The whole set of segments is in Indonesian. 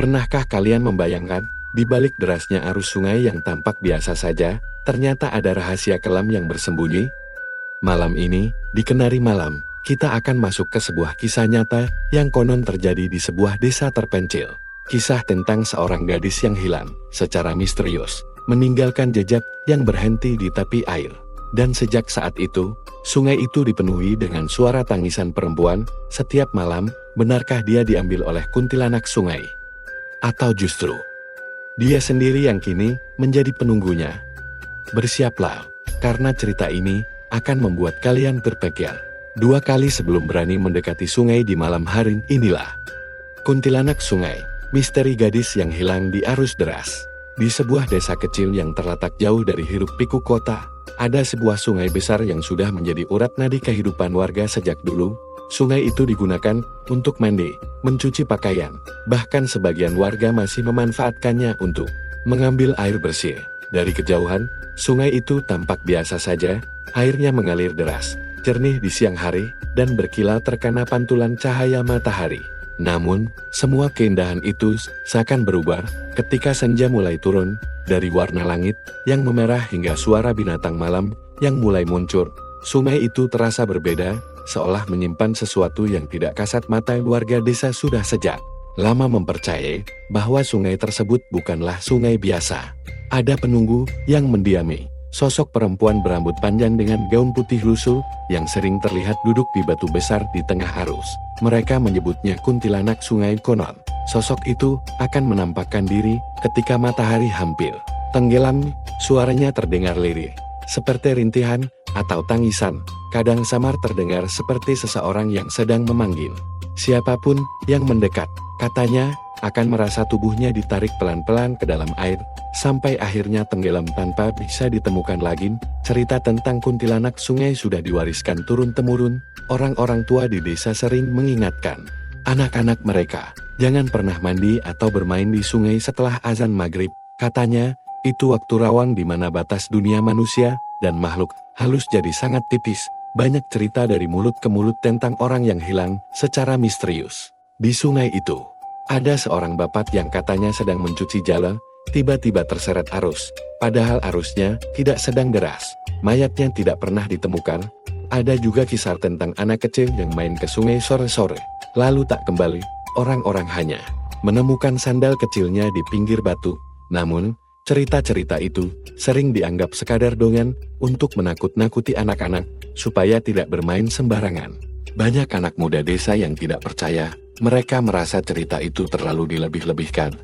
Pernahkah kalian membayangkan, di balik derasnya arus sungai yang tampak biasa saja, ternyata ada rahasia kelam yang bersembunyi? Malam ini, di Kenari Malam, kita akan masuk ke sebuah kisah nyata yang konon terjadi di sebuah desa terpencil. Kisah tentang seorang gadis yang hilang secara misterius, meninggalkan jejak yang berhenti di tepi air. Dan sejak saat itu, sungai itu dipenuhi dengan suara tangisan perempuan. Setiap malam, benarkah dia diambil oleh kuntilanak sungai? Atau justru dia sendiri yang kini menjadi penunggunya? Bersiaplah, karena cerita ini akan membuat kalian terpikir 2 kali sebelum berani mendekati sungai di malam hari. Inilah Kuntilanak Sungai, misteri gadis yang hilang di arus deras. Di sebuah desa kecil yang terletak jauh dari hiruk-pikuk kota, ada sebuah sungai besar yang sudah menjadi urat nadi kehidupan warga sejak dulu. Sungai itu digunakan untuk mandi, mencuci pakaian, bahkan sebagian warga masih memanfaatkannya untuk mengambil air bersih. Dari kejauhan, sungai itu tampak biasa saja, airnya mengalir deras, jernih di siang hari, dan berkilau terkena pantulan cahaya matahari. Namun, semua keindahan itu seakan berubah ketika senja mulai turun. Dari warna langit yang memerah hingga suara binatang malam yang mulai muncul, sungai itu terasa berbeda, seolah menyimpan sesuatu yang tidak kasat mata. Warga desa sudah sejak lama mempercayai bahwa sungai tersebut bukanlah sungai biasa. Ada penunggu yang mendiami, sosok perempuan berambut panjang dengan gaun putih lusuh yang sering terlihat duduk di batu besar di tengah arus. Mereka menyebutnya kuntilanak sungai. Konon, sosok itu akan menampakkan diri ketika matahari hampir tenggelam. Suaranya terdengar lirih, seperti rintihan atau tangisan. Kadang samar terdengar seperti seseorang yang sedang memanggil. Siapapun yang mendekat, katanya, akan merasa tubuhnya ditarik pelan-pelan ke dalam air, sampai akhirnya tenggelam tanpa bisa ditemukan lagi. Cerita tentang kuntilanak sungai sudah diwariskan turun-temurun. Orang-orang tua di desa sering mengingatkan anak-anak mereka, jangan pernah mandi atau bermain di sungai setelah azan maghrib. Katanya, itu waktu rawan di mana batas dunia manusia dan makhluk halus jadi sangat tipis. Banyak cerita dari mulut ke mulut tentang orang yang hilang secara misterius. Di sungai itu, ada seorang bapat yang katanya sedang mencuci jala, tiba-tiba terseret arus. Padahal arusnya tidak sedang deras. Mayatnya tidak pernah ditemukan. Ada juga kisah tentang anak kecil yang main ke sungai sore-sore, lalu tak kembali. Orang-orang hanya menemukan sandal kecilnya di pinggir batu. Namun, cerita-cerita itu sering dianggap sekadar dongeng untuk menakut-nakuti anak-anak, supaya tidak bermain sembarangan. Banyak anak muda desa yang tidak percaya. Mereka merasa cerita itu terlalu dilebih-lebihkan.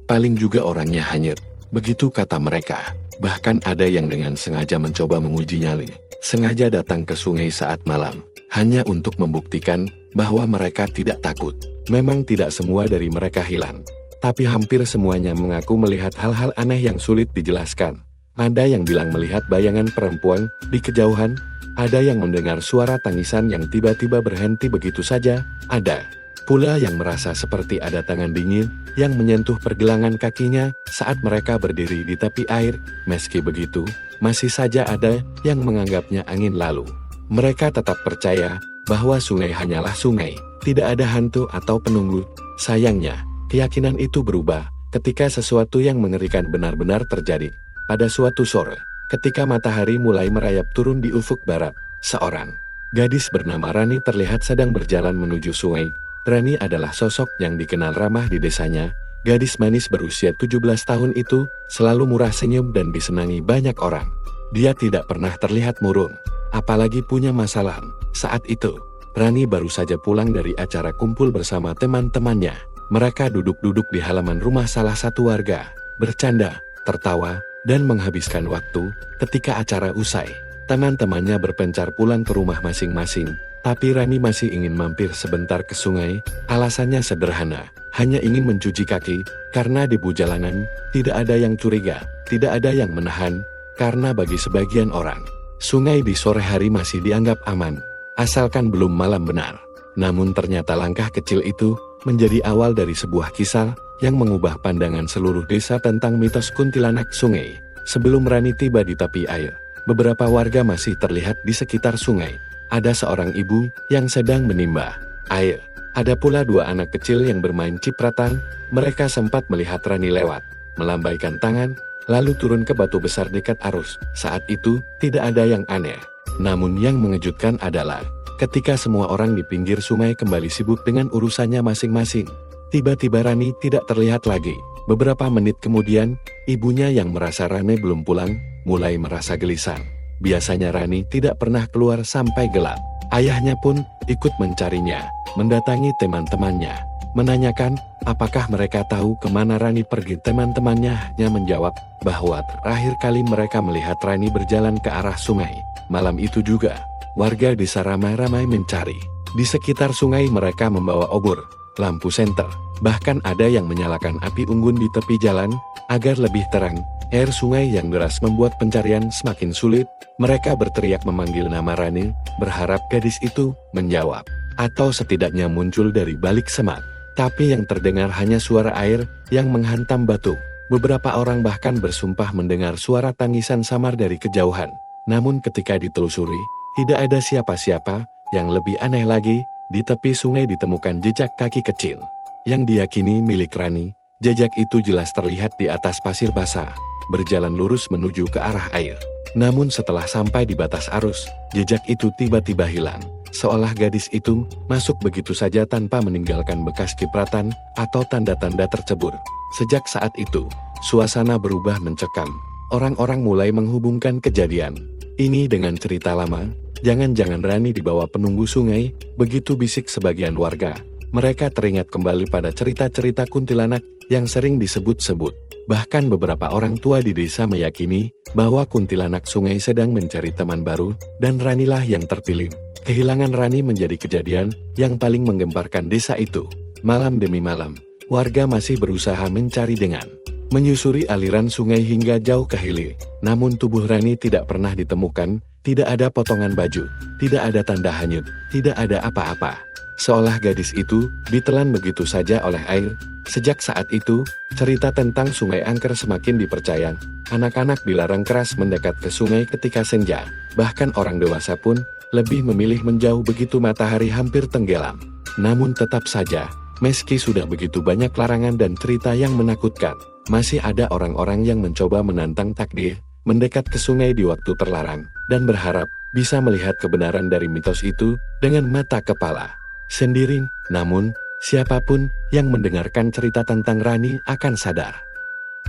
Paling juga orangnya hanyut. Begitu kata mereka. Bahkan ada yang dengan sengaja mencoba menguji nyali. Sengaja datang ke sungai saat malam. Hanya untuk membuktikan bahwa mereka tidak takut. Memang tidak semua dari mereka hilang. Tapi hampir semuanya mengaku melihat hal-hal aneh yang sulit dijelaskan. Ada yang bilang melihat bayangan perempuan di kejauhan. Ada yang mendengar suara tangisan yang tiba-tiba berhenti begitu saja. Ada pula yang merasa seperti ada tangan dingin yang menyentuh pergelangan kakinya saat mereka berdiri di tepi air. Meski begitu, masih saja ada yang menganggapnya angin lalu. Mereka tetap percaya bahwa sungai hanyalah sungai, tidak ada hantu atau penunggu. Sayangnya, keyakinan itu berubah ketika sesuatu yang mengerikan benar-benar terjadi. Pada suatu sore, ketika matahari mulai merayap turun di ufuk barat, seorang gadis bernama Rani terlihat sedang berjalan menuju sungai. Rani adalah sosok yang dikenal ramah di desanya. Gadis manis berusia 17 tahun itu selalu murah senyum dan disenangi banyak orang. Dia tidak pernah terlihat murung, apalagi punya masalah. Saat itu, Rani baru saja pulang dari acara kumpul bersama teman-temannya. Mereka duduk-duduk di halaman rumah salah satu warga, bercanda, tertawa, dan menghabiskan waktu. Ketika acara usai, teman-temannya berpencar pulang ke rumah masing-masing. Tapi Rani masih ingin mampir sebentar ke sungai. Alasannya sederhana, hanya ingin mencuci kaki, karena di jalanan tidak ada yang curiga, tidak ada yang menahan, karena bagi sebagian orang, sungai di sore hari masih dianggap aman, asalkan belum malam benar. Namun ternyata langkah kecil itu menjadi awal dari sebuah kisah yang mengubah pandangan seluruh desa tentang mitos kuntilanak sungai. Sebelum Rani tiba di tepi air, beberapa warga masih terlihat di sekitar sungai. Ada seorang ibu yang sedang menimba air. Ada pula dua anak kecil yang bermain cipratan. Mereka sempat melihat Rani lewat, melambaikan tangan, lalu turun ke batu besar dekat arus. Saat itu, tidak ada yang aneh. Namun yang mengejutkan adalah, ketika semua orang di pinggir sungai kembali sibuk dengan urusannya masing-masing, tiba-tiba Rani tidak terlihat lagi. Beberapa menit kemudian, ibunya yang merasa Rani belum pulang, mulai merasa gelisah. Biasanya Rani tidak pernah keluar sampai gelap. Ayahnya pun ikut mencarinya, mendatangi teman-temannya, menanyakan apakah mereka tahu kemana Rani pergi. Teman-temannya hanya menjawab bahwa terakhir kali mereka melihat Rani berjalan ke arah sungai. Malam itu juga, warga desa ramai-ramai mencari. Di sekitar sungai mereka membawa obor, lampu senter, bahkan ada yang menyalakan api unggun di tepi jalan agar lebih terang. Air sungai yang deras membuat pencarian semakin sulit. Mereka berteriak memanggil nama Rani, berharap gadis itu menjawab, atau setidaknya muncul dari balik semak. Tapi yang terdengar hanya suara air yang menghantam batu. Beberapa orang bahkan bersumpah mendengar suara tangisan samar dari kejauhan. Namun ketika ditelusuri, tidak ada siapa-siapa. Yang lebih aneh lagi, di tepi sungai ditemukan jejak kaki kecil, yang diyakini milik Rani. Jejak itu jelas terlihat di atas pasir basah, berjalan lurus menuju ke arah air. Namun setelah sampai di batas arus, jejak itu tiba-tiba hilang, seolah gadis itu masuk begitu saja tanpa meninggalkan bekas cipratan atau tanda-tanda tercebur. Sejak saat itu, suasana berubah mencekam. Orang-orang mulai menghubungkan kejadian ini dengan cerita lama. Jangan-jangan Rani dibawa penunggu sungai, begitu bisik sebagian warga. Mereka teringat kembali pada cerita-cerita kuntilanak yang sering disebut-sebut. Bahkan beberapa orang tua di desa meyakini bahwa kuntilanak sungai sedang mencari teman baru, dan Ranilah yang terpilih. Kehilangan Rani menjadi kejadian yang paling menggemparkan desa itu. Malam demi malam, warga masih berusaha mencari dengan menyusuri aliran sungai hingga jauh ke hilir. Namun tubuh Rani tidak pernah ditemukan, tidak ada potongan baju, tidak ada tanda hanyut, tidak ada apa-apa. Seolah gadis itu ditelan begitu saja oleh air. Sejak saat itu, cerita tentang Sungai Angker semakin dipercaya. Anak-anak dilarang keras mendekat ke sungai ketika senja. Bahkan orang dewasa pun lebih memilih menjauh begitu matahari hampir tenggelam. Namun tetap saja, meski sudah begitu banyak larangan dan cerita yang menakutkan, masih ada orang-orang yang mencoba menantang takdir, mendekat ke sungai di waktu terlarang, dan berharap bisa melihat kebenaran dari mitos itu dengan mata kepala sendiri. Namun, siapapun yang mendengarkan cerita tentang Rani akan sadar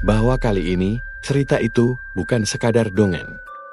bahwa kali ini, cerita itu bukan sekadar dongeng.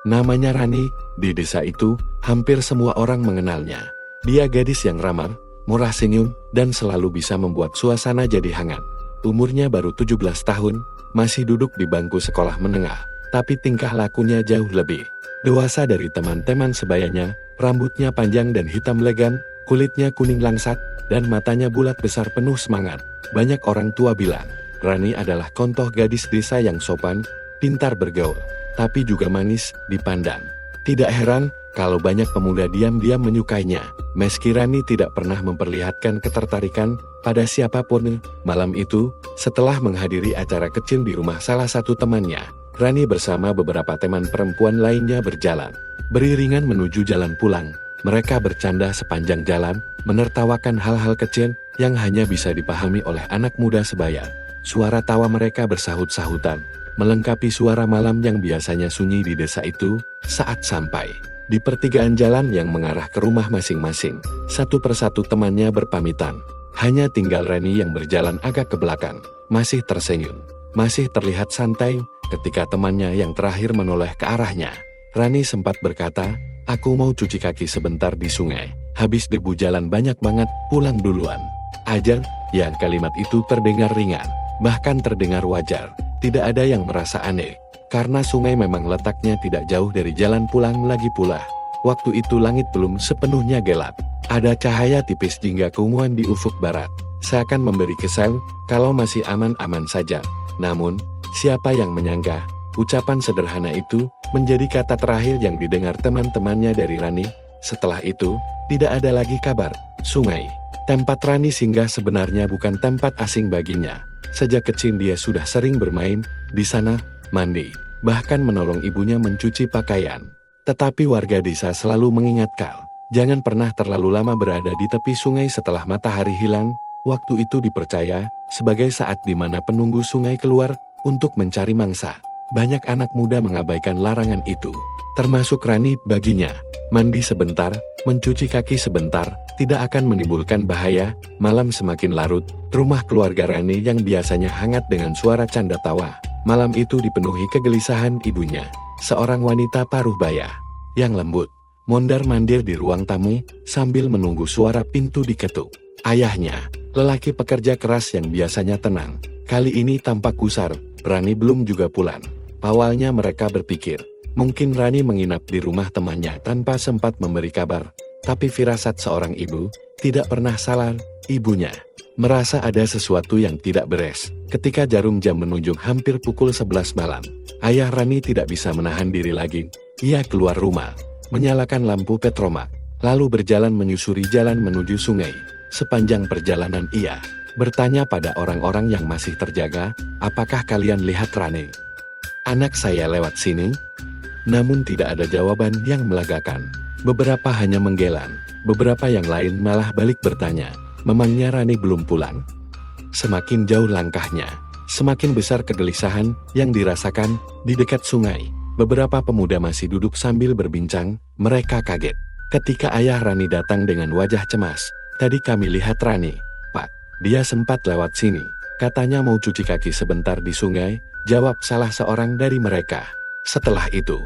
Namanya Rani, di desa itu, hampir semua orang mengenalnya. Dia gadis yang ramah, murah senyum, dan selalu bisa membuat suasana jadi hangat. Umurnya baru 17 tahun, masih duduk di bangku sekolah menengah, tapi tingkah lakunya jauh lebih dewasa dari teman-teman sebayanya. Rambutnya panjang dan hitam legam, kulitnya kuning langsat, dan matanya bulat besar penuh semangat. Banyak orang tua bilang, Rani adalah contoh gadis desa yang sopan, pintar bergaul, tapi juga manis dipandang. Tidak heran kalau banyak pemuda diam-diam menyukainya, meski Rani tidak pernah memperlihatkan ketertarikan pada siapapun. Malam itu, setelah menghadiri acara kecil di rumah salah satu temannya, Rani bersama beberapa teman perempuan lainnya berjalan beriringan menuju jalan pulang. Mereka bercanda sepanjang jalan, menertawakan hal-hal kecil yang hanya bisa dipahami oleh anak muda sebaya. Suara tawa mereka bersahut-sahutan, melengkapi suara malam yang biasanya sunyi di desa itu. Saat sampai di pertigaan jalan yang mengarah ke rumah masing-masing, satu persatu temannya berpamitan. Hanya tinggal Rani yang berjalan agak ke belakang, masih tersenyum, masih terlihat santai. Ketika temannya yang terakhir menoleh ke arahnya, Rani sempat berkata, "Aku mau cuci kaki sebentar di sungai. Habis debu jalan banyak banget, pulang duluan aja." Ya, kalimat itu terdengar ringan, bahkan terdengar wajar. Tidak ada yang merasa aneh, karena sungai memang letaknya tidak jauh dari jalan pulang. Lagi pula, waktu itu langit belum sepenuhnya gelap. Ada cahaya tipis hingga keunguan di ufuk barat, seakan memberi kesan kalau masih aman-aman saja. Namun, siapa yang menyangka, ucapan sederhana itu menjadi kata terakhir yang didengar teman-temannya dari Rani. Setelah itu, tidak ada lagi kabar. Sungai, tempat Rani singgah, sebenarnya bukan tempat asing baginya. Sejak kecil dia sudah sering bermain di sana, mandi, bahkan menolong ibunya mencuci pakaian. Tetapi warga desa selalu mengingatkan Jangan pernah terlalu lama berada di tepi sungai setelah matahari hilang. Waktu itu dipercaya sebagai saat di mana penunggu sungai keluar untuk mencari mangsa. Banyak anak muda mengabaikan larangan itu, termasuk Rani. Baginya, mandi sebentar, mencuci kaki sebentar, tidak akan menimbulkan bahaya. Malam semakin larut, rumah keluarga Rani yang biasanya hangat dengan suara canda tawa, malam itu dipenuhi kegelisahan ibunya, seorang wanita paruh baya, yang lembut, mondar-mandir di ruang tamu, sambil menunggu suara pintu diketuk. Ayahnya, lelaki pekerja keras yang biasanya tenang, kali ini tampak gusar. Rani belum juga pulang. Awalnya mereka berpikir, mungkin Rani menginap di rumah temannya tanpa sempat memberi kabar. Tapi firasat seorang ibu tidak pernah salah. Ibunya merasa ada sesuatu yang tidak beres. Ketika jarum jam menunjuk hampir pukul 11 malam, ayah Rani tidak bisa menahan diri lagi. Ia keluar rumah, menyalakan lampu petromak, lalu berjalan menyusuri jalan menuju sungai. Sepanjang perjalanan ia bertanya pada orang-orang yang masih terjaga, apakah kalian lihat Rani? Anak saya lewat sini? Namun tidak ada jawaban yang melegakan. Beberapa hanya menggelan, beberapa yang lain malah balik bertanya, memangnya Rani belum pulang? Semakin jauh langkahnya, semakin besar kegelisahan yang dirasakan. Di dekat sungai, beberapa pemuda masih duduk sambil berbincang. Mereka kaget ketika ayah Rani datang dengan wajah cemas. Tadi kami lihat Rani, Pak. Dia sempat lewat sini. Katanya mau cuci kaki sebentar di sungai, jawab salah seorang dari mereka. Setelah itu,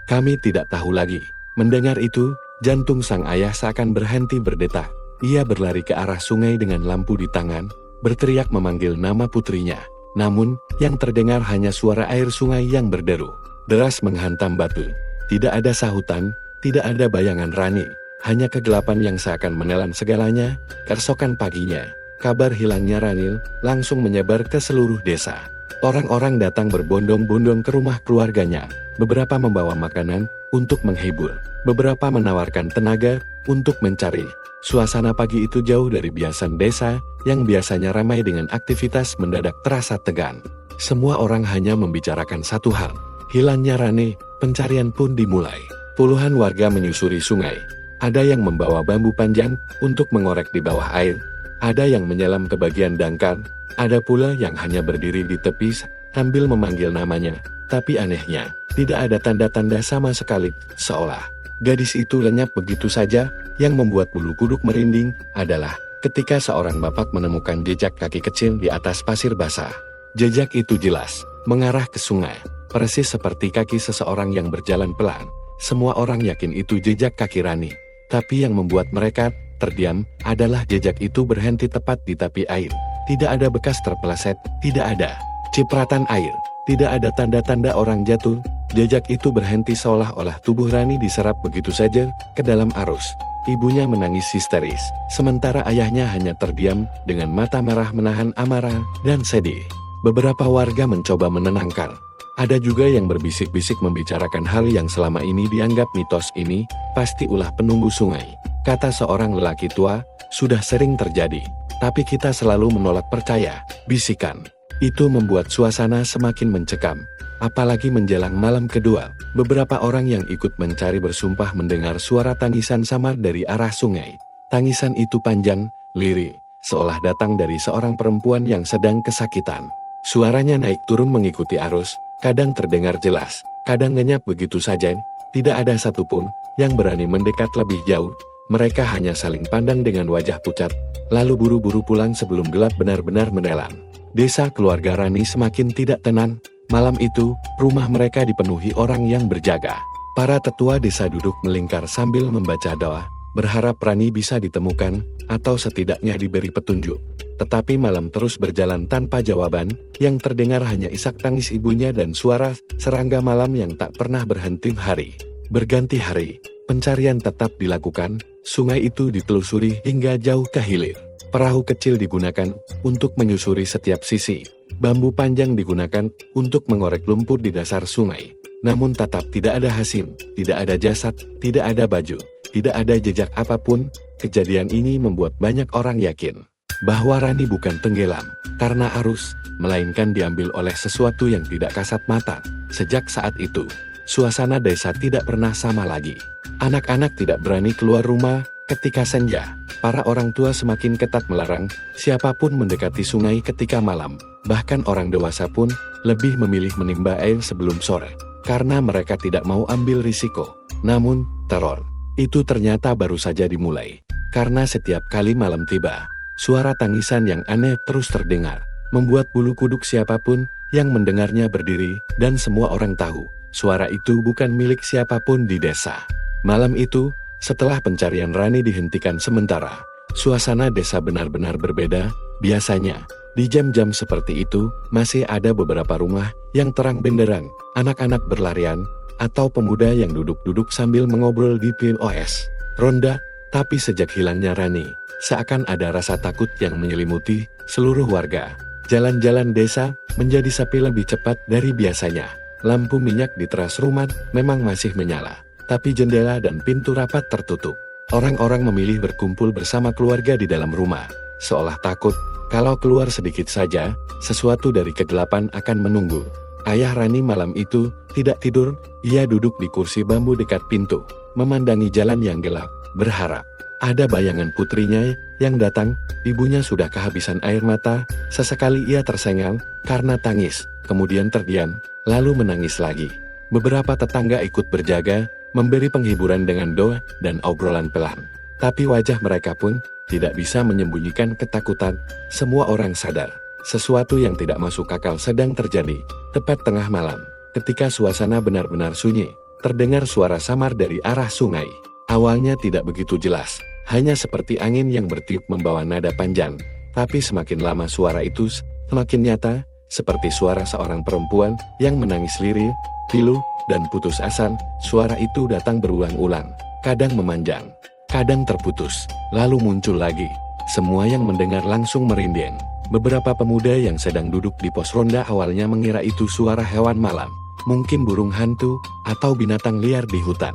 kami tidak tahu lagi. Mendengar itu, jantung sang ayah seakan berhenti berdetak. Ia berlari ke arah sungai dengan lampu di tangan, berteriak memanggil nama putrinya. Namun, yang terdengar hanya suara air sungai yang berderu deras menghantam batu. Tidak ada sahutan, tidak ada bayangan Rani. Hanya kegelapan yang seakan menelan segalanya. Keesokan paginya, kabar hilangnya Rani langsung menyebar ke seluruh desa. Orang-orang datang berbondong-bondong ke rumah keluarganya. Beberapa membawa makanan untuk menghibur, beberapa menawarkan tenaga untuk mencari. Suasana pagi itu jauh dari biasan desa yang biasanya ramai dengan aktivitas mendadak terasa tegang. Semua orang hanya membicarakan satu hal, hilangnya Rani. Pencarian pun dimulai. Puluhan warga menyusuri sungai. Ada yang membawa bambu panjang untuk mengorek di bawah air. Ada yang menyelam ke bagian dangkal. Ada pula yang hanya berdiri di tepi sambil memanggil namanya. Tapi anehnya, tidak ada tanda-tanda sama sekali. Seolah gadis itu lenyap begitu saja. Yang membuat bulu kuduk merinding adalah ketika seorang bapak menemukan jejak kaki kecil di atas pasir basah. Jejak itu jelas mengarah ke sungai, persis seperti kaki seseorang yang berjalan pelan. Semua orang yakin itu jejak kaki Rani. Tapi yang membuat mereka terdiam adalah jejak itu berhenti tepat di tepi air. Tidak ada bekas terpeleset, tidak ada cipratan air, tidak ada tanda-tanda orang jatuh. Jejak itu berhenti seolah-olah tubuh Rani diserap begitu saja ke dalam arus. Ibunya menangis histeris, sementara ayahnya hanya terdiam dengan mata merah menahan amarah dan sedih. Beberapa warga mencoba menenangkan. Ada juga yang berbisik-bisik membicarakan hal yang selama ini dianggap mitos. Ini pasti ulah penunggu sungai, kata seorang lelaki tua. Sudah sering terjadi, tapi kita selalu menolak percaya. Bisikan itu membuat suasana semakin mencekam. Apalagi menjelang malam kedua, beberapa orang yang ikut mencari bersumpah mendengar suara tangisan samar dari arah sungai. Tangisan itu panjang, lirih, seolah datang dari seorang perempuan yang sedang kesakitan. Suaranya naik turun mengikuti arus. Kadang terdengar jelas, kadang ngenyap begitu saja. Tidak ada satupun yang berani mendekat lebih jauh. Mereka hanya saling pandang dengan wajah pucat, lalu buru-buru pulang sebelum gelap benar-benar menelan. Desa keluarga Rani semakin tidak tenang. Malam itu, rumah mereka dipenuhi orang yang berjaga. Para tetua desa duduk melingkar sambil membaca doa, berharap Rani bisa ditemukan, atau setidaknya diberi petunjuk. Tetapi malam terus berjalan tanpa jawaban. Yang terdengar hanya isak tangis ibunya dan suara serangga malam yang tak pernah berhenti. Hari berganti hari, pencarian tetap dilakukan. Sungai itu ditelusuri hingga jauh ke hilir. Perahu kecil digunakan untuk menyusuri setiap sisi. Bambu panjang digunakan untuk mengorek lumpur di dasar sungai. Namun tetap tidak ada hasil, tidak ada jasad, tidak ada baju, tidak ada jejak apapun. Kejadian ini membuat banyak orang yakin bahwa Rani bukan tenggelam karena arus, melainkan diambil oleh sesuatu yang tidak kasat mata. Sejak saat itu, suasana desa tidak pernah sama lagi. Anak-anak tidak berani keluar rumah ketika senja. Para orang tua semakin ketat melarang siapapun mendekati sungai ketika malam. Bahkan orang dewasa pun lebih memilih menimba air sebelum sore, karena mereka tidak mau ambil risiko. Namun, teror itu ternyata baru saja dimulai. Karena setiap kali malam tiba, suara tangisan yang aneh terus terdengar, membuat bulu kuduk siapapun yang mendengarnya berdiri, dan semua orang tahu, suara itu bukan milik siapapun di desa. Malam itu, setelah pencarian Rani dihentikan sementara, suasana desa benar-benar berbeda. Biasanya, di jam-jam seperti itu, masih ada beberapa rumah yang terang benderang, anak-anak berlarian, atau pemuda yang duduk-duduk sambil mengobrol di POS ronda. Tapi sejak hilangnya Rani, seakan ada rasa takut yang menyelimuti seluruh warga. Jalan-jalan desa menjadi sepi lebih cepat dari biasanya. Lampu minyak di teras rumah memang masih menyala, tapi jendela dan pintu rapat tertutup. Orang-orang memilih berkumpul bersama keluarga di dalam rumah, seolah takut kalau keluar sedikit saja, sesuatu dari kegelapan akan menunggu. Ayah Rani malam itu tidak tidur. Ia duduk di kursi bambu dekat pintu, memandangi jalan yang gelap, berharap ada bayangan putrinya yang datang. Ibunya sudah kehabisan air mata. Sesekali ia tersengal karena tangis, kemudian terdiam, lalu menangis lagi. Beberapa tetangga ikut berjaga, memberi penghiburan dengan doa dan obrolan pelan. Tapi wajah mereka pun tidak bisa menyembunyikan ketakutan. Semua orang sadar, sesuatu yang tidak masuk akal sedang terjadi. Tepat tengah malam, ketika suasana benar-benar sunyi, terdengar suara samar dari arah sungai. Awalnya tidak begitu jelas, hanya seperti angin yang bertiup membawa nada panjang. Tapi semakin lama suara itu semakin nyata, seperti suara seorang perempuan yang menangis lirih, pilu, dan putus asa. Suara itu datang berulang-ulang, kadang memanjang, kadang terputus, lalu muncul lagi. Semua yang mendengar langsung merinding. Beberapa pemuda yang sedang duduk di pos ronda awalnya mengira itu suara hewan malam, mungkin burung hantu atau binatang liar di hutan.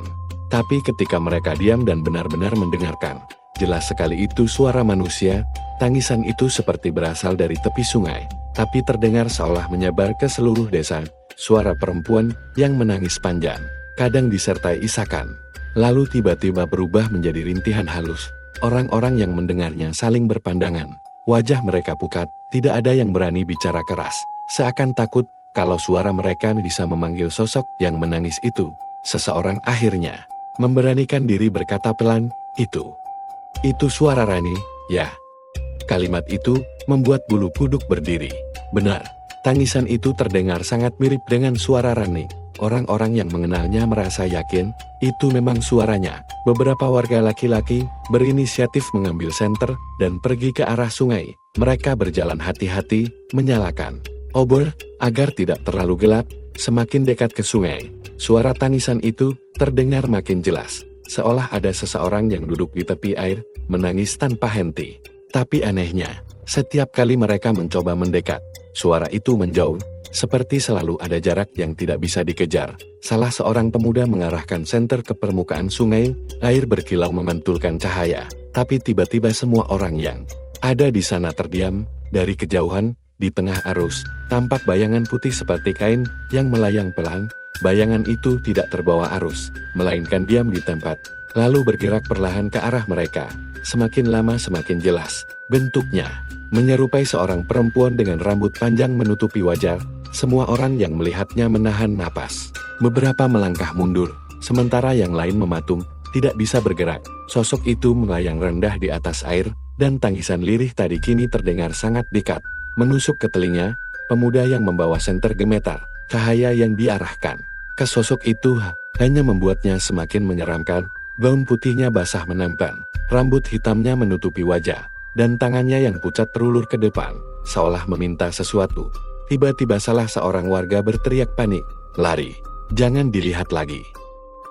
Tapi ketika mereka diam dan benar-benar mendengarkan, jelas sekali itu suara manusia. Tangisan itu seperti berasal dari tepi sungai, tapi terdengar seolah menyebar ke seluruh desa. Suara perempuan yang menangis panjang, kadang disertai isakan, lalu tiba-tiba berubah menjadi rintihan halus. Orang-orang yang mendengarnya saling berpandangan. Wajah mereka pucat, tidak ada yang berani bicara keras, seakan takut kalau suara mereka bisa memanggil sosok yang menangis itu. Seseorang akhirnya memberanikan diri berkata pelan, Itu suara Rani, ya." Kalimat itu membuat bulu kuduk berdiri. Benar, tangisan itu terdengar sangat mirip dengan suara Rani. Orang-orang yang mengenalnya merasa yakin itu memang suaranya. Beberapa warga laki-laki berinisiatif mengambil senter dan pergi ke arah sungai. Mereka berjalan hati-hati, menyalakan obor agar tidak terlalu gelap. Semakin dekat ke sungai, suara tangisan itu terdengar makin jelas, seolah ada seseorang yang duduk di tepi air, menangis tanpa henti. Tapi anehnya, setiap kali mereka mencoba mendekat, suara itu menjauh, seperti selalu ada jarak yang tidak bisa dikejar. Salah seorang pemuda mengarahkan senter ke permukaan sungai, air berkilau memantulkan cahaya, tapi tiba-tiba semua orang yang ada di sana terdiam. Dari kejauhan, di tengah arus, tampak bayangan putih seperti kain yang melayang pelan. Bayangan itu tidak terbawa arus, melainkan diam di tempat, lalu bergerak perlahan ke arah mereka. Semakin lama semakin jelas bentuknya, menyerupai seorang perempuan dengan rambut panjang menutupi wajah. Semua orang yang melihatnya menahan napas. Beberapa melangkah mundur, sementara yang lain mematung, tidak bisa bergerak. Sosok itu melayang rendah di atas air, dan tangisan lirih tadi kini terdengar sangat dekat, menusuk ke telinga. Pemuda yang membawa senter gemetar. Cahaya yang diarahkan ke sosok itu hanya membuatnya semakin menyeramkan. Gaun putihnya basah menempel, rambut hitamnya menutupi wajah, dan tangannya yang pucat terulur ke depan, seolah meminta sesuatu. Tiba-tiba salah seorang warga berteriak panik, "Lari! Jangan dilihat lagi!"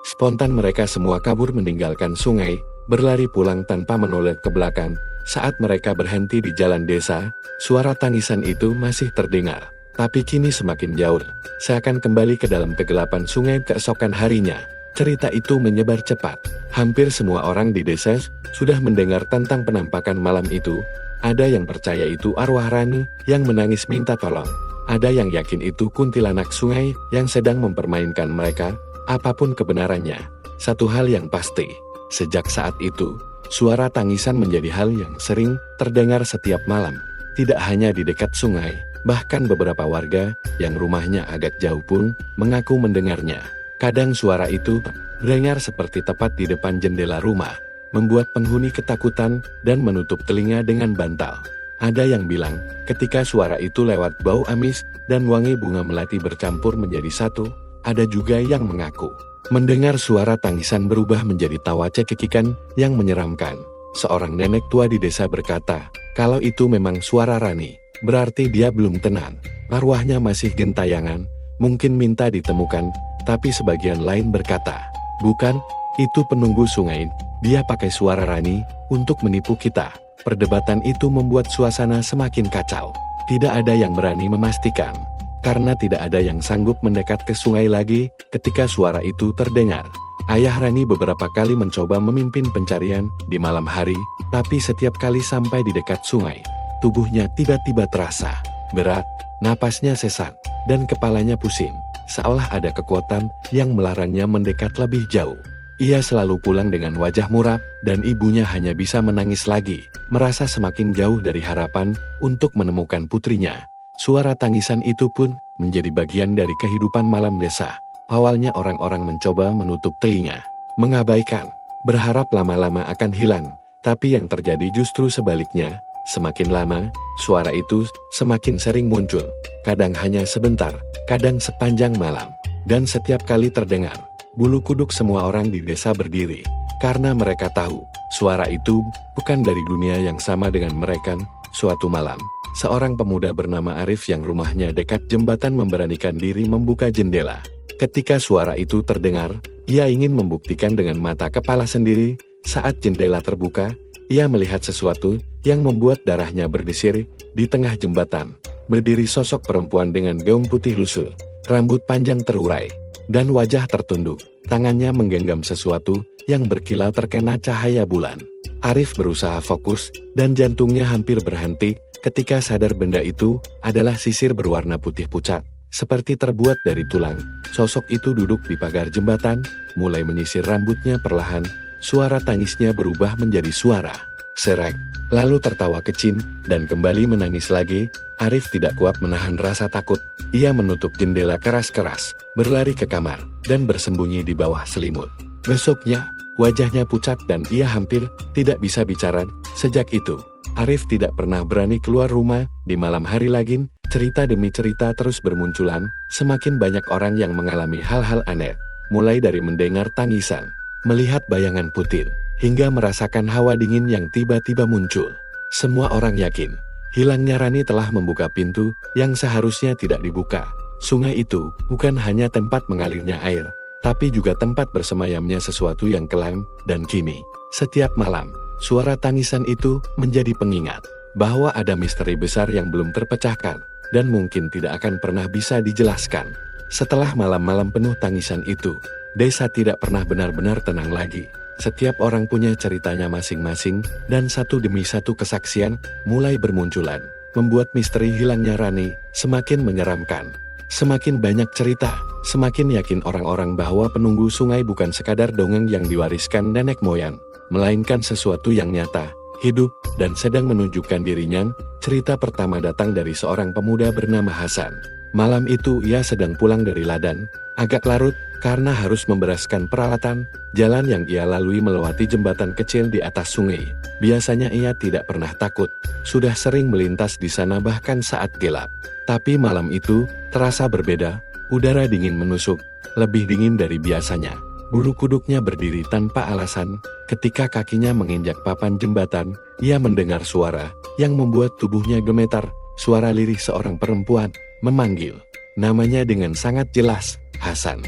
Spontan mereka semua kabur meninggalkan sungai, berlari pulang tanpa menoleh ke belakang. Saat mereka berhenti di jalan desa, suara tangisan itu masih terdengar, tapi kini semakin jauh, seakan kembali ke dalam kegelapan sungai keesokan harinya. Cerita itu menyebar cepat. Hampir semua orang di desa sudah mendengar tentang penampakan malam itu. Ada yang percaya itu arwah Rani yang menangis minta tolong. Ada yang yakin itu kuntilanak sungai yang sedang mempermainkan mereka. apapun kebenarannya. Satu hal yang pasti, sejak saat itu, suara tangisan menjadi hal yang sering terdengar setiap malam. Tidak hanya di dekat sungai, bahkan beberapa warga yang rumahnya agak jauh pun mengaku mendengarnya. Kadang suara itu terdengar seperti tepat di depan jendela rumah, membuat penghuni ketakutan dan menutup telinga dengan bantal. Ada yang bilang, ketika suara itu lewat bau amis dan wangi bunga melati bercampur menjadi satu. Ada juga yang mengaku mendengar suara tangisan berubah menjadi tawa cekikikan yang menyeramkan. Seorang nenek tua di desa berkata, kalau itu memang suara Rani, berarti dia belum tenang. Arwahnya masih gentayangan, mungkin minta ditemukan, tapi sebagian lain berkata, bukan, itu penunggu sungai, dia pakai suara Rani untuk menipu kita. Perdebatan itu membuat suasana semakin kacau. Tidak ada yang berani memastikan, karena tidak ada yang sanggup mendekat ke sungai lagi ketika suara itu terdengar. Ayah Rani beberapa kali mencoba memimpin pencarian di malam hari, tapi setiap kali sampai di dekat sungai, tubuhnya tiba-tiba terasa berat, napasnya sesak, dan kepalanya pusing, seolah ada kekuatan yang melarangnya mendekat lebih jauh. Ia selalu pulang dengan wajah muram, dan ibunya hanya bisa menangis lagi, merasa semakin jauh dari harapan untuk menemukan putrinya. Suara tangisan itu pun menjadi bagian dari kehidupan malam desa. Awalnya orang-orang mencoba menutup telinga, mengabaikan, berharap lama-lama akan hilang, tapi yang terjadi justru sebaliknya. Semakin lama, suara itu semakin sering muncul, kadang hanya sebentar, kadang sepanjang malam, dan setiap kali terdengar, bulu kuduk semua orang di desa berdiri, karena mereka tahu, suara itu bukan dari dunia yang sama dengan mereka. Suatu malam, seorang pemuda bernama Arif yang rumahnya dekat jembatan memberanikan diri membuka jendela. Ketika suara itu terdengar, ia ingin membuktikan dengan mata kepala sendiri. Saat jendela terbuka, ia melihat sesuatu yang membuat darahnya berdesir. Di tengah jembatan, berdiri sosok perempuan dengan gaun putih lusuh, rambut panjang terurai, dan wajah tertunduk. Tangannya menggenggam sesuatu yang berkilau terkena cahaya bulan. Arif berusaha fokus, dan jantungnya hampir berhenti ketika sadar benda itu adalah sisir berwarna putih pucat, seperti terbuat dari tulang. Sosok itu duduk di pagar jembatan, mulai menyisir rambutnya perlahan. Suara tangisnya berubah menjadi suara serak, lalu tertawa kecil, dan kembali menangis lagi. Arif tidak kuat menahan rasa takut. Ia menutup jendela keras-keras, berlari ke kamar, dan bersembunyi di bawah selimut. Besoknya, wajahnya pucat dan ia hampir tidak bisa bicara. Sejak itu, Arif tidak pernah berani keluar rumah. Di malam hari lagi, cerita demi cerita terus bermunculan. Semakin banyak orang yang mengalami hal-hal aneh, mulai dari mendengar tangisan, melihat bayangan putih, hingga merasakan hawa dingin yang tiba-tiba muncul. Semua orang yakin, hilangnya Rani telah membuka pintu yang seharusnya tidak dibuka. Sungai itu bukan hanya tempat mengalirnya air, tapi juga tempat bersemayamnya sesuatu yang kelam dan kini. Setiap malam, suara tangisan itu menjadi pengingat bahwa ada misteri besar yang belum terpecahkan, dan mungkin tidak akan pernah bisa dijelaskan. Setelah malam-malam penuh tangisan itu, desa tidak pernah benar-benar tenang lagi. Setiap orang punya ceritanya masing-masing, dan satu demi satu kesaksian mulai bermunculan, membuat misteri hilangnya Rani semakin menyeramkan. Semakin banyak cerita, semakin yakin orang-orang bahwa penunggu sungai bukan sekadar dongeng yang diwariskan nenek moyang, melainkan sesuatu yang nyata, hidup, dan sedang menunjukkan dirinya. Cerita pertama datang dari seorang pemuda bernama Hasan. Malam itu ia sedang pulang dari ladang, agak larut, karena harus membereskan peralatan. Jalan yang ia lalui melewati jembatan kecil di atas sungai. Biasanya ia tidak pernah takut, sudah sering melintas di sana bahkan saat gelap. Tapi malam itu terasa berbeda. Udara dingin menusuk, lebih dingin dari biasanya. Bulu kuduknya berdiri tanpa alasan. Ketika kakinya menginjak papan jembatan, ia mendengar suara yang membuat tubuhnya gemetar. Suara lirih seorang perempuan memanggil namanya dengan sangat jelas, Hasan.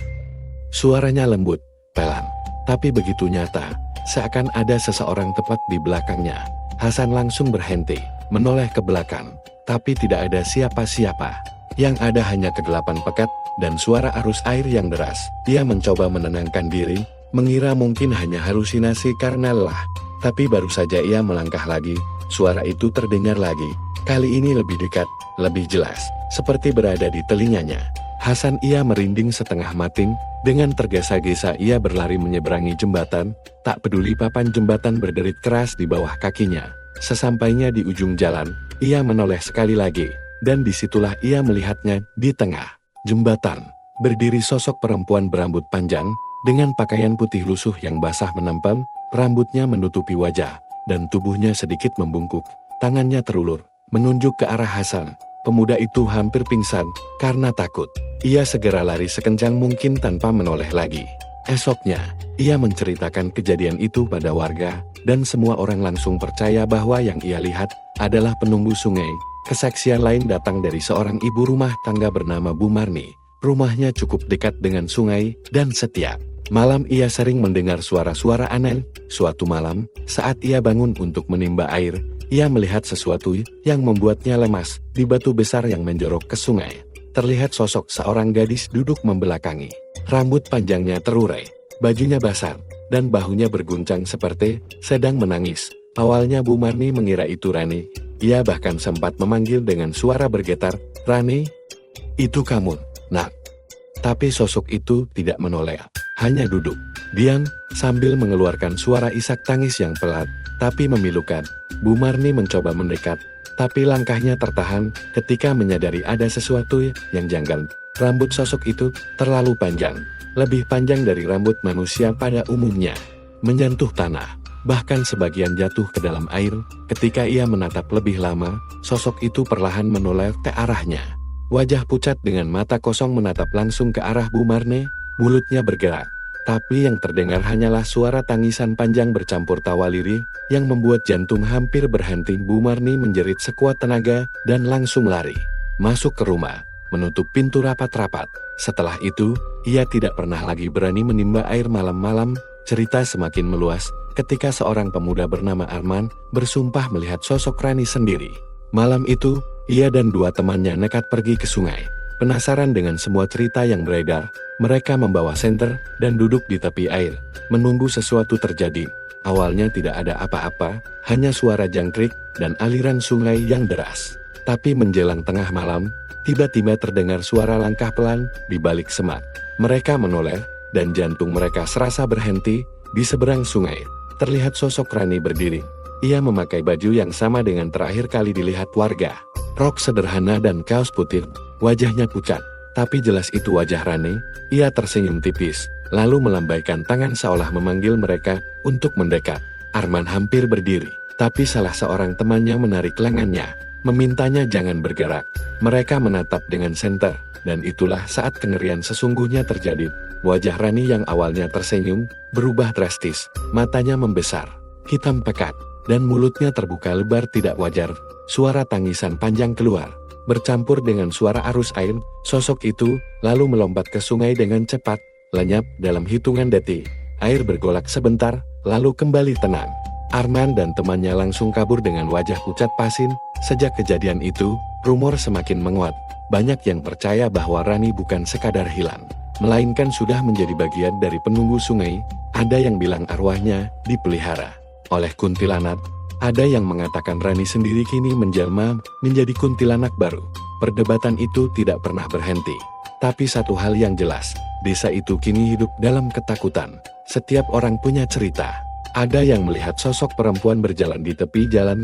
Suaranya lembut, pelan, tapi begitu nyata, seakan ada seseorang tepat di belakangnya. Hasan langsung berhenti, menoleh ke belakang, tapi tidak ada siapa-siapa. Yang ada hanya kegelapan pekat dan suara arus air yang deras. Ia mencoba menenangkan diri, mengira mungkin hanya halusinasi karena lelah. Tapi baru saja ia melangkah lagi, suara itu terdengar lagi. Kali ini lebih dekat, lebih jelas, seperti berada di telinganya. Hasan ia merinding setengah mati, dengan tergesa-gesa ia berlari menyeberangi jembatan, tak peduli papan jembatan berderit keras di bawah kakinya. Sesampainya di ujung jalan, ia menoleh sekali lagi, dan disitulah ia melihatnya di tengah jembatan. Berdiri sosok perempuan berambut panjang, dengan pakaian putih lusuh yang basah menempel, rambutnya menutupi wajah, dan tubuhnya sedikit membungkuk, tangannya terulur, menunjuk ke arah Hasan. Pemuda itu hampir pingsan, karena takut. Ia segera lari sekencang mungkin tanpa menoleh lagi. Esoknya, ia menceritakan kejadian itu pada warga, dan semua orang langsung percaya bahwa yang ia lihat adalah penunggu sungai. Kesaksian lain datang dari seorang ibu rumah tangga bernama Bu Marni. Rumahnya cukup dekat dengan sungai, dan setiap malam ia sering mendengar suara-suara aneh. Suatu malam, saat ia bangun untuk menimba air, ia melihat sesuatu yang membuatnya lemas. Di batu besar yang menjorok ke sungai, terlihat sosok seorang gadis duduk membelakangi. Rambut panjangnya terurai, bajunya basah, dan bahunya berguncang seperti sedang menangis. Awalnya Bu Marni mengira itu Rani. Ia bahkan sempat memanggil dengan suara bergetar, "Rani, itu kamu, nak?" Tapi sosok itu tidak menoleh, hanya duduk diam sambil mengeluarkan suara isak tangis yang pelan, tapi memilukan. Bu Marni mencoba mendekat, tapi langkahnya tertahan ketika menyadari ada sesuatu yang janggal. Rambut sosok itu terlalu panjang, lebih panjang dari rambut manusia pada umumnya, menyentuh tanah, bahkan sebagian jatuh ke dalam air. Ketika ia menatap lebih lama, sosok itu perlahan menoleh ke arahnya. Wajah pucat dengan mata kosong menatap langsung ke arah Bu Marni, mulutnya bergerak. Tapi yang terdengar hanyalah suara tangisan panjang bercampur tawa lirih, yang membuat jantung hampir berhenti. Bu Marni menjerit sekuat tenaga, dan langsung lari masuk ke rumah, menutup pintu rapat-rapat. Setelah itu, ia tidak pernah lagi berani menimba air malam-malam. Cerita semakin meluas, ketika seorang pemuda bernama Arman, bersumpah melihat sosok Rani sendiri. Malam itu, ia dan dua temannya nekat pergi ke sungai. Penasaran dengan semua cerita yang beredar, mereka membawa senter dan duduk di tepi air, menunggu sesuatu terjadi. Awalnya tidak ada apa-apa, hanya suara jangkrik dan aliran sungai yang deras. Tapi menjelang tengah malam, tiba-tiba terdengar suara langkah pelan di balik semak. Mereka menoleh, dan jantung mereka serasa berhenti. Di seberang sungai, terlihat sosok Rani berdiri. Ia memakai baju yang sama dengan terakhir kali dilihat warga. Rok sederhana dan kaos putih, wajahnya pucat, tapi jelas itu wajah Rani. Ia tersenyum tipis, lalu melambaikan tangan seolah memanggil mereka untuk mendekat. Arman hampir berdiri, tapi salah seorang temannya menarik lengannya, memintanya jangan bergerak. Mereka menatap dengan senter, dan itulah saat kengerian sesungguhnya terjadi. Wajah Rani yang awalnya tersenyum, berubah drastis, matanya membesar, hitam pekat, dan mulutnya terbuka lebar tidak wajar. Suara tangisan panjang keluar, bercampur dengan suara arus air. Sosok itu lalu melompat ke sungai dengan cepat, lenyap dalam hitungan detik. Air bergolak sebentar, lalu kembali tenang. Arman dan temannya langsung kabur dengan wajah pucat pasin. Sejak kejadian itu, rumor semakin menguat. Banyak yang percaya bahwa Rani bukan sekadar hilang, melainkan sudah menjadi bagian dari penunggu sungai. Ada yang bilang arwahnya dipelihara oleh kuntilanak. Ada yang mengatakan Rani sendiri kini menjelma menjadi kuntilanak baru. Perdebatan itu tidak pernah berhenti. Tapi satu hal yang jelas, desa itu kini hidup dalam ketakutan. Setiap orang punya cerita. Ada yang melihat sosok perempuan berjalan di tepi jalan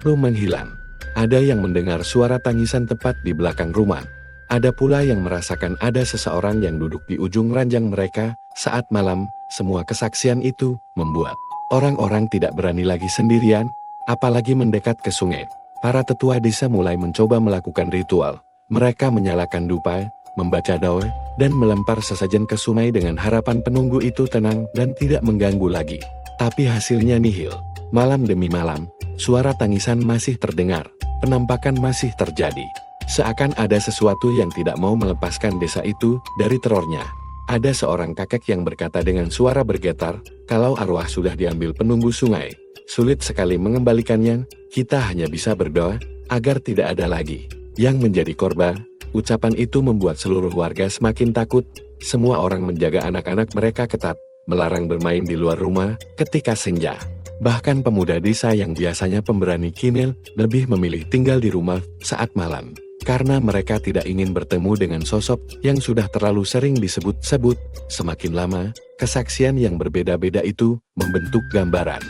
lalu menghilang. Ada yang mendengar suara tangisan tepat di belakang rumah. Ada pula yang merasakan ada seseorang yang duduk di ujung ranjang mereka saat malam. Semua kesaksian itu membuat orang-orang tidak berani lagi sendirian, apalagi mendekat ke sungai. Para tetua desa mulai mencoba melakukan ritual. Mereka menyalakan dupa, membaca doa, dan melempar sesajen ke sungai dengan harapan penunggu itu tenang dan tidak mengganggu lagi. Tapi hasilnya nihil. Malam demi malam, suara tangisan masih terdengar, penampakan masih terjadi. Seakan ada sesuatu yang tidak mau melepaskan desa itu dari terornya. Ada seorang kakek yang berkata dengan suara bergetar, kalau arwah sudah diambil penunggu sungai, sulit sekali mengembalikannya. Kita hanya bisa berdoa agar tidak ada lagi yang menjadi korban. Ucapan itu membuat seluruh warga semakin takut. Semua orang menjaga anak-anak mereka ketat, melarang bermain di luar rumah ketika senja. Bahkan pemuda desa yang biasanya pemberani kini lebih memilih tinggal di rumah saat malam. karena mereka tidak ingin bertemu dengan sosok yang sudah terlalu sering disebut-sebut. Semakin lama, kesaksian yang berbeda-beda itu membentuk gambaran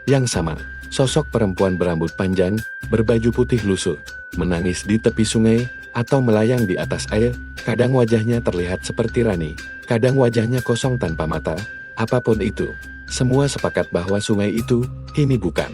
yang sama. Sosok perempuan berambut panjang, berbaju putih lusuh, menangis di tepi sungai, atau melayang di atas air. Kadang wajahnya terlihat seperti Rani, kadang wajahnya kosong tanpa mata. Apapun itu, semua sepakat bahwa sungai itu kini bukan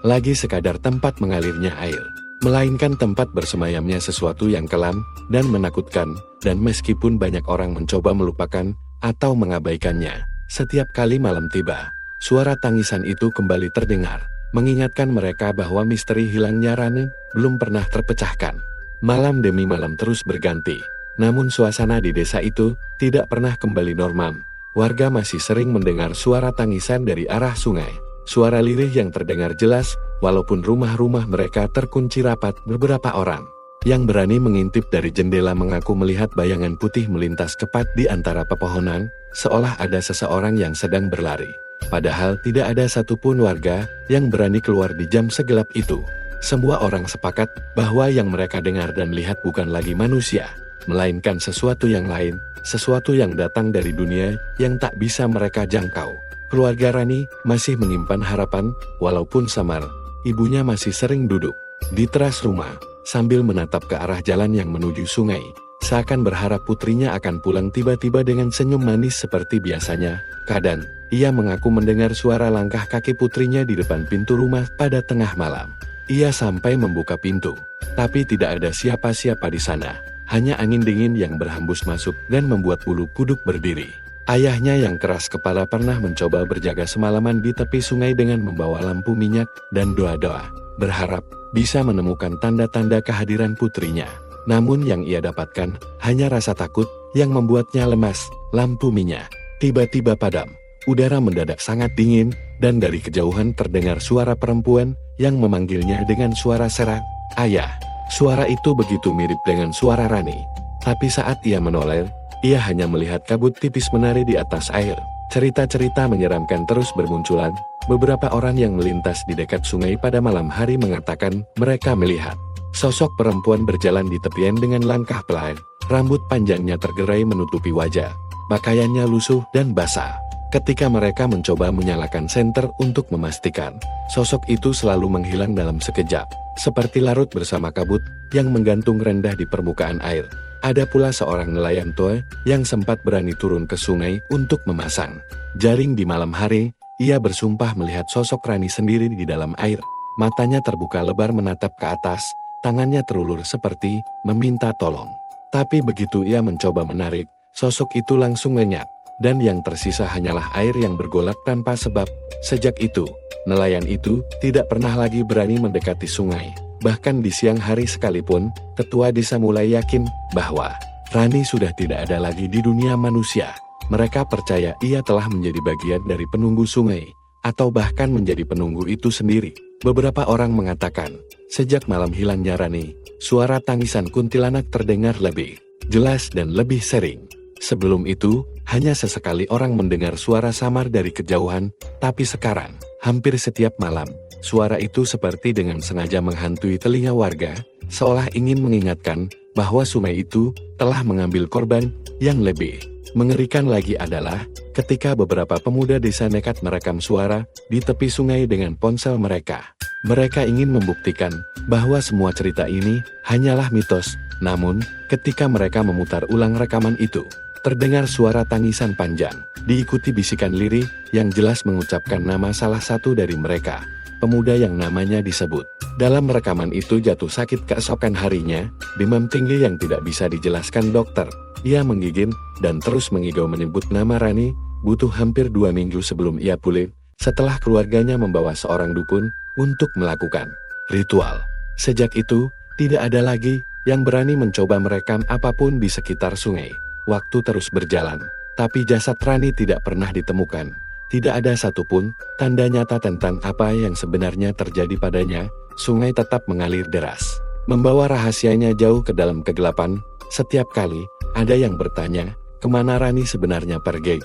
lagi sekadar tempat mengalirnya air, melainkan tempat bersemayamnya sesuatu yang kelam dan menakutkan. Dan meskipun banyak orang mencoba melupakan atau mengabaikannya, setiap kali malam tiba, suara tangisan itu kembali terdengar, mengingatkan mereka bahwa misteri hilangnya Rani belum pernah terpecahkan. Malam demi malam terus berganti, namun suasana di desa itu tidak pernah kembali normal. Warga masih sering mendengar suara tangisan dari arah sungai. Suara lirih yang terdengar jelas, walaupun rumah-rumah mereka terkunci rapat. Beberapa orang yang berani mengintip dari jendela mengaku melihat bayangan putih melintas cepat di antara pepohonan, seolah ada seseorang yang sedang berlari. Padahal tidak ada satupun warga yang berani keluar di jam segelap itu. Semua orang sepakat bahwa yang mereka dengar dan lihat bukan lagi manusia, melainkan sesuatu yang lain, sesuatu yang datang dari dunia yang tak bisa mereka jangkau. Keluarga Rani masih menyimpan harapan, walaupun samar. Ibunya masih sering duduk di teras rumah, sambil menatap ke arah jalan yang menuju sungai, seakan berharap putrinya akan pulang. Tiba-tiba dengan senyum manis seperti biasanya, kadang ia mengaku mendengar suara langkah kaki putrinya di depan pintu rumah pada tengah malam. Ia sampai membuka pintu, tapi tidak ada siapa-siapa di sana. Hanya angin dingin yang berhembus masuk dan membuat bulu kuduk berdiri. Ayahnya yang keras kepala pernah mencoba berjaga semalaman di tepi sungai dengan membawa lampu minyak dan doa-doa, berharap bisa menemukan tanda-tanda kehadiran putrinya. Namun yang ia dapatkan hanya rasa takut yang membuatnya lemas. Lampu minyak tiba-tiba padam. Udara mendadak sangat dingin, dan dari kejauhan terdengar suara perempuan yang memanggilnya dengan suara serak, "Ayah." Suara itu begitu mirip dengan suara Rani. Tapi saat ia menoleh, ia hanya melihat kabut tipis menari di atas air. Cerita-cerita menyeramkan terus bermunculan. Beberapa orang yang melintas di dekat sungai pada malam hari mengatakan mereka melihat sosok perempuan berjalan di tepian dengan langkah pelan. Rambut panjangnya tergerai menutupi wajah. Pakaiannya lusuh dan basah. Ketika mereka mencoba menyalakan senter untuk memastikan, sosok itu selalu menghilang dalam sekejap, seperti larut bersama kabut yang menggantung rendah di permukaan air. Ada pula seorang nelayan tua yang sempat berani turun ke sungai untuk memasang jaring di malam hari. Ia bersumpah melihat sosok Rani sendiri di dalam air. Matanya terbuka lebar menatap ke atas, tangannya terulur seperti meminta tolong. Tapi begitu ia mencoba menarik, sosok itu langsung lenyap, dan yang tersisa hanyalah air yang bergolak tanpa sebab. Sejak itu, nelayan itu tidak pernah lagi berani mendekati sungai. Bahkan di siang hari sekalipun, ketua desa mulai yakin bahwa Rani sudah tidak ada lagi di dunia manusia. Mereka percaya ia telah menjadi bagian dari penunggu sungai, atau bahkan menjadi penunggu itu sendiri. Beberapa orang mengatakan, sejak malam hilangnya Rani, suara tangisan kuntilanak terdengar lebih jelas dan lebih sering. Sebelum itu, hanya sesekali orang mendengar suara samar dari kejauhan, tapi sekarang, hampir setiap malam, suara itu seperti dengan sengaja menghantui telinga warga, seolah ingin mengingatkan bahwa sungai itu telah mengambil korban. Yang lebih mengerikan lagi adalah ketika beberapa pemuda desa nekat merekam suara di tepi sungai dengan ponsel mereka. Mereka ingin membuktikan bahwa semua cerita ini hanyalah mitos. Namun, ketika mereka memutar ulang rekaman itu, terdengar suara tangisan panjang, diikuti bisikan lirih yang jelas mengucapkan nama salah satu dari mereka, pemuda yang namanya disebut. Dalam rekaman itu jatuh sakit keesokan harinya, demam tinggi yang tidak bisa dijelaskan dokter. Ia menggigil dan terus mengigau menyebut nama Rani. Butuh hampir 2 minggu sebelum ia pulih, setelah keluarganya membawa seorang dukun untuk melakukan ritual. Sejak itu, tidak ada lagi yang berani mencoba merekam apapun di sekitar sungai. Waktu terus berjalan, tapi jasad Rani tidak pernah ditemukan. Tidak ada satupun tanda nyata tentang apa yang sebenarnya terjadi padanya. Sungai tetap mengalir deras, membawa rahasianya jauh ke dalam kegelapan. Setiap kali ada yang bertanya, kemana Rani sebenarnya pergi?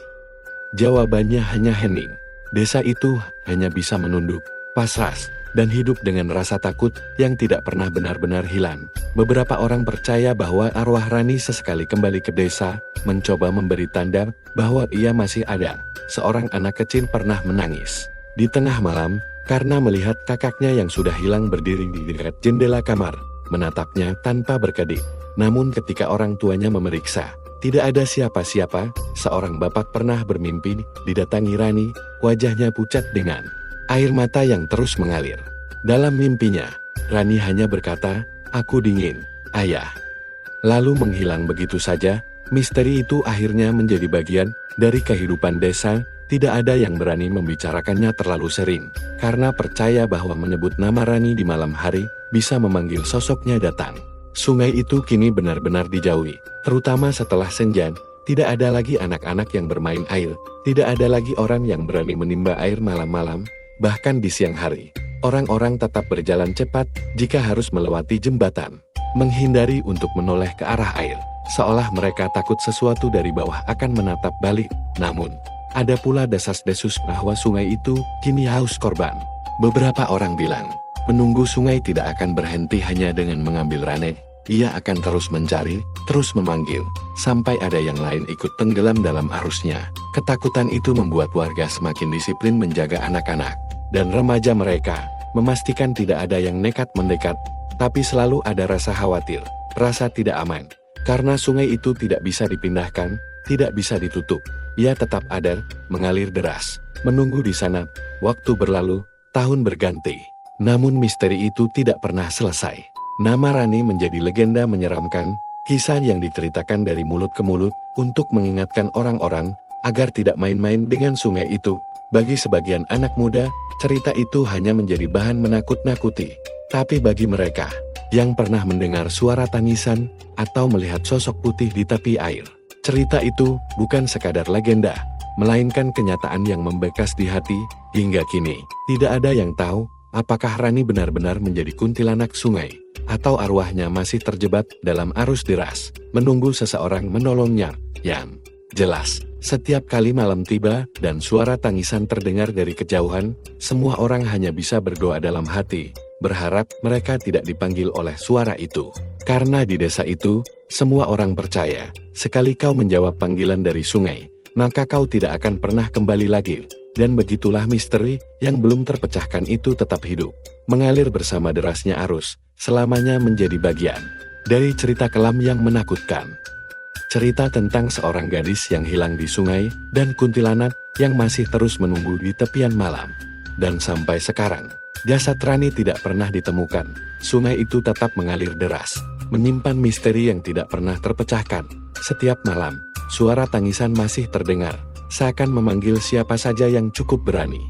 Jawabannya hanya hening. Desa itu hanya bisa menunduk, pasrah, dan hidup dengan rasa takut yang tidak pernah benar-benar hilang. Beberapa orang percaya bahwa arwah Rani sesekali kembali ke desa, mencoba memberi tanda bahwa ia masih ada. Seorang anak kecil pernah menangis di tengah malam karena melihat kakaknya yang sudah hilang berdiri di dekat jendela kamar, menatapnya tanpa berkedip. Namun ketika orang tuanya memeriksa, tidak ada siapa-siapa. Seorang bapak pernah bermimpi didatangi Rani, wajahnya pucat dengan air mata yang terus mengalir. Dalam mimpinya, Rani hanya berkata, "Aku dingin, ayah." Lalu menghilang begitu saja. Misteri itu akhirnya menjadi bagian dari kehidupan desa. Tidak ada yang berani membicarakannya terlalu sering, karena percaya bahwa menyebut nama Rani di malam hari bisa memanggil sosoknya datang. Sungai itu kini benar-benar dijauhi, terutama setelah senja. Tidak ada lagi anak-anak yang bermain air, tidak ada lagi orang yang berani menimba air malam-malam. Bahkan di siang hari, orang-orang tetap berjalan cepat jika harus melewati jembatan, menghindari untuk menoleh ke arah air, seolah mereka takut sesuatu dari bawah akan menatap balik. Namun, ada pula desas-desus bahwa sungai itu kini haus korban. Beberapa orang bilang, menunggu sungai tidak akan berhenti hanya dengan mengambil Rani. Ia akan terus mencari, terus memanggil, sampai ada yang lain ikut tenggelam dalam arusnya. Ketakutan itu membuat warga semakin disiplin menjaga anak-anak dan remaja mereka, memastikan tidak ada yang nekat mendekat, tapi selalu ada rasa khawatir, rasa tidak aman, karena sungai itu tidak bisa dipindahkan, tidak bisa ditutup. Ia tetap ada, mengalir deras, menunggu di sana. Waktu berlalu, tahun berganti, namun misteri itu tidak pernah selesai. Nama Rani menjadi legenda menyeramkan, kisah yang diceritakan dari mulut ke mulut untuk mengingatkan orang-orang agar tidak main-main dengan sungai itu. Bagi sebagian anak muda, cerita itu hanya menjadi bahan menakut-nakuti. Tapi bagi mereka yang pernah mendengar suara tangisan atau melihat sosok putih di tepi air, cerita itu bukan sekadar legenda, melainkan kenyataan yang membekas di hati. Hingga kini, tidak ada yang tahu apakah Rani benar-benar menjadi kuntilanak sungai, atau arwahnya masih terjebak dalam arus deras, menunggu seseorang menolongnya. Yang jelas, setiap kali malam tiba dan suara tangisan terdengar dari kejauhan, semua orang hanya bisa berdoa dalam hati, berharap mereka tidak dipanggil oleh suara itu. Karena di desa itu, semua orang percaya, sekali kau menjawab panggilan dari sungai, maka kau tidak akan pernah kembali lagi. Dan begitulah misteri yang belum terpecahkan itu tetap hidup, mengalir bersama derasnya arus, selamanya menjadi bagian dari cerita kelam yang menakutkan. Cerita tentang seorang gadis yang hilang di sungai, dan kuntilanak yang masih terus menunggu di tepian malam. Dan sampai sekarang, jasad Rani tidak pernah ditemukan. Sungai itu tetap mengalir deras, menyimpan misteri yang tidak pernah terpecahkan. Setiap malam, suara tangisan masih terdengar, seakan memanggil siapa saja yang cukup berani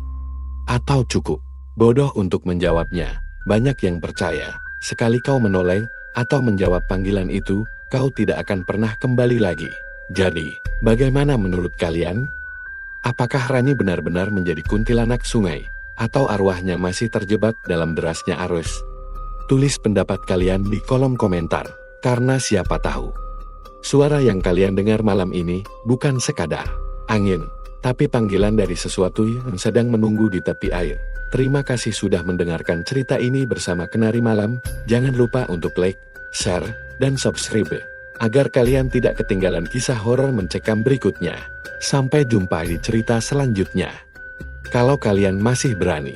atau cukup bodoh untuk menjawabnya. Banyak yang percaya, sekali kau menoleh atau menjawab panggilan itu, kau tidak akan pernah kembali lagi. Jadi, bagaimana menurut kalian? Apakah Rani benar-benar menjadi kuntilanak sungai, atau arwahnya masih terjebak dalam derasnya arus? Tulis pendapat kalian di kolom komentar, karena siapa tahu suara yang kalian dengar malam ini bukan sekadar angin, tapi panggilan dari sesuatu yang sedang menunggu di tepi air. Terima kasih sudah mendengarkan cerita ini bersama Kenari Malam. Jangan lupa untuk like, share, dan subscribe, agar kalian tidak ketinggalan kisah horor mencekam berikutnya. Sampai jumpa di cerita selanjutnya. Kalau kalian masih berani